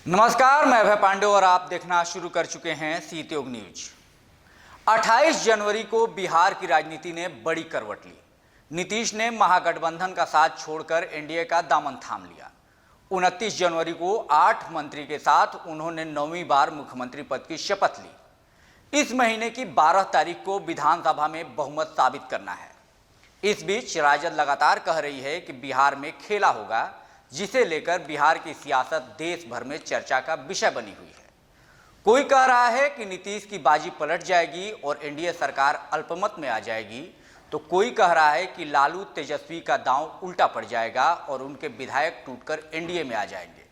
नमस्कार, मैं अभय पांडे और आप देखना शुरू कर चुके हैं सीतयोग न्यूज। 28 जनवरी को बिहार की राजनीति ने बड़ी करवट ली। नीतीश ने महागठबंधन का साथ छोड़कर एनडीए का दामन थाम लिया। 29 जनवरी को 8 मंत्री के साथ उन्होंने 9वीं बार मुख्यमंत्री पद की शपथ ली। इस महीने की 12 तारीख को विधानसभा में बहुमत साबित करना है। इस बीच राजद लगातार कह रही है कि बिहार में खेला होगा, जिसे लेकर बिहार की सियासत देश भर में चर्चा का विषय बनी हुई है। कोई कह रहा है कि नीतीश की बाजी पलट जाएगी और एनडीए सरकार अल्पमत में आ जाएगी, तो कोई कह रहा है कि लालू तेजस्वी का दांव उल्टा पड़ जाएगा और उनके विधायक टूटकर एनडीए में आ जाएंगे।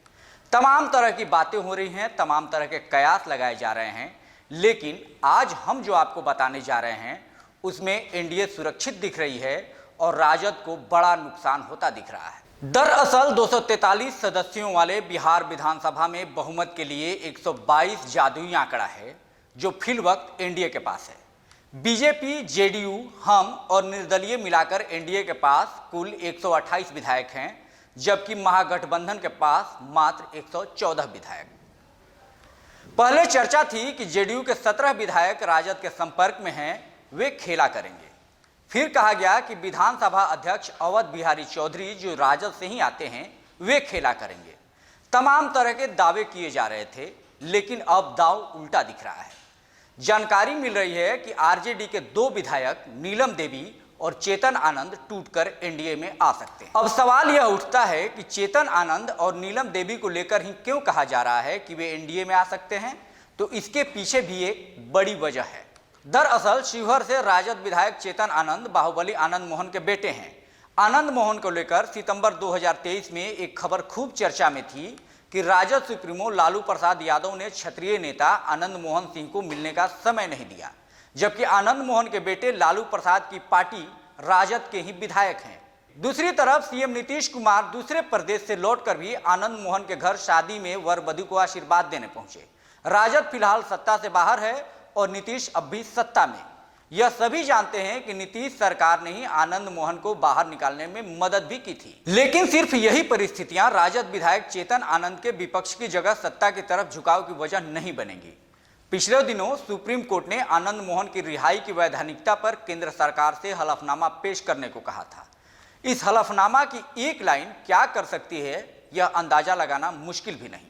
तमाम तरह की बातें हो रही हैं, तमाम तरह के कयास लगाए जा रहे हैं, लेकिन आज हम जो आपको बताने जा रहे हैं उसमें एनडीए सुरक्षित दिख रही है और राजद को बड़ा नुकसान होता दिख रहा है। दरअसल 243 सदस्यों वाले बिहार विधानसभा में बहुमत के लिए 122 जादुई आंकड़ा है, जो फिलवक्त एनडीए के पास है। बीजेपी, जेडीयू, हम और निर्दलीय मिलाकर एनडीए के पास कुल 128 विधायक हैं, जबकि महागठबंधन के पास मात्र 114 विधायक। पहले चर्चा थी कि जेडीयू के 17 विधायक राजद के संपर्क में हैं, वे खेला करेंगे। फिर कहा गया कि विधानसभा अध्यक्ष अवध बिहारी चौधरी, जो राजद से ही आते हैं, वे खेला करेंगे। तमाम तरह के दावे किए जा रहे थे, लेकिन अब दाव उल्टा दिख रहा है। जानकारी मिल रही है कि आरजेडी के 2 विधायक नीलम देवी और चेतन आनंद टूटकर एनडीए में आ सकते हैं। अब सवाल यह उठता है कि चेतन आनंद और नीलम देवी को लेकर ही क्यों कहा जा रहा है कि वे एनडीए में आ सकते हैं, तो इसके पीछे भी एक बड़ी वजह है। दरअसल शिवहर से राजद विधायक चेतन आनंद बाहुबली आनंद मोहन के बेटे हैं। आनंद मोहन को लेकर सितंबर 2023 में एक खबर खूब चर्चा में थी कि राजद सुप्रीमो लालू प्रसाद यादव ने क्षत्रिय नेता आनंद मोहन सिंह को मिलने का समय नहीं दिया, जबकि आनंद मोहन के बेटे लालू प्रसाद की पार्टी राजद के ही विधायक हैं। दूसरी तरफ सीएम नीतीश कुमार दूसरे प्रदेश से लौटकर भी आनंद मोहन के घर शादी में वर वधू को आशीर्वाद देने पहुंचे। राजद फिलहाल सत्ता से बाहर है और नीतीश अब भी सत्ता में। यह सभी जानते हैं कि नीतीश सरकार ने ही आनंद मोहन को बाहर निकालने में मदद भी की थी। लेकिन सिर्फ यही परिस्थितियां राजद विधायक चेतन आनंद के विपक्ष की जगह सत्ता की तरफ झुकाव की वजह नहीं बनेगी। पिछले दिनों सुप्रीम कोर्ट ने आनंद मोहन की रिहाई की वैधानिकता पर केंद्र सरकार से हलफनामा पेश करने को कहा था। इस हलफनामा की एक लाइन क्या कर सकती है, यह अंदाजा लगाना मुश्किल भी नहीं।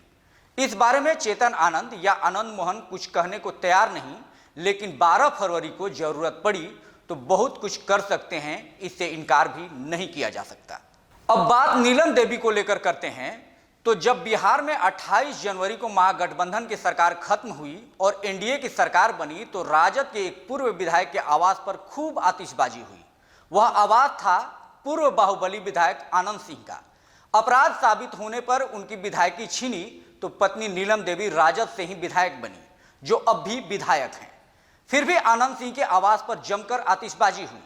इस बारे में चेतन आनंद या आनंद मोहन कुछ कहने को तैयार नहीं, लेकिन 12 फरवरी को जरूरत पड़ी तो बहुत कुछ कर सकते हैं, इससे इनकार भी नहीं किया जा सकता। अब बात नीलम देवी को लेकर करते हैं। तो जब बिहार में 28 जनवरी को महागठबंधन की सरकार खत्म हुई और एनडीए की सरकार बनी, तो राजद के एक पूर्व विधायक के आवास पर खूब आतिशबाजी हुई। वह आवास था पूर्व बाहुबली विधायक आनंद सिंह का। अपराध साबित होने पर उनकी विधायकी छीनी तो पत्नी नीलम देवी राजद से ही विधायक बनी, जो अब भी विधायक हैं। फिर भी आनंद सिंह के आवास पर जमकर आतिशबाजी हुई।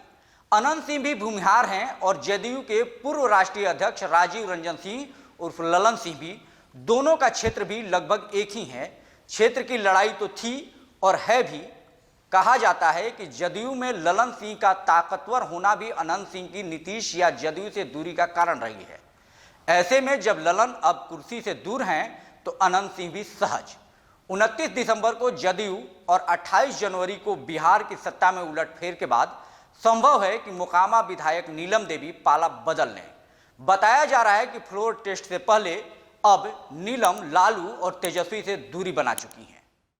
आनंद सिंह भी भूमिहार हैं और जदयू के पूर्व राष्ट्रीय अध्यक्ष राजीव रंजन सिंह उर्फ ललन सिंह भी, दोनों का क्षेत्र भी लगभग एक ही है। क्षेत्र की लड़ाई तो थी और है भी। कहा जाता है कि जदयू में ललन सिंह का ताकतवर होना भी अनंत सिंह की नीतीश या जदयू से दूरी का कारण रही है। ऐसे में जब ललन अब कुर्सी से दूर हैं, तो अनंत सिंह भी सहज। 29 दिसंबर को जदयू और 28 जनवरी को बिहार की सत्ता में उलटफेर के बाद संभव है कि मोकामा विधायक नीलम देवी पाला बदल लें। बताया जा रहा है कि फ्लोर टेस्ट से पहले अब नीलम लालू और तेजस्वी से दूरी बना चुकी हैं।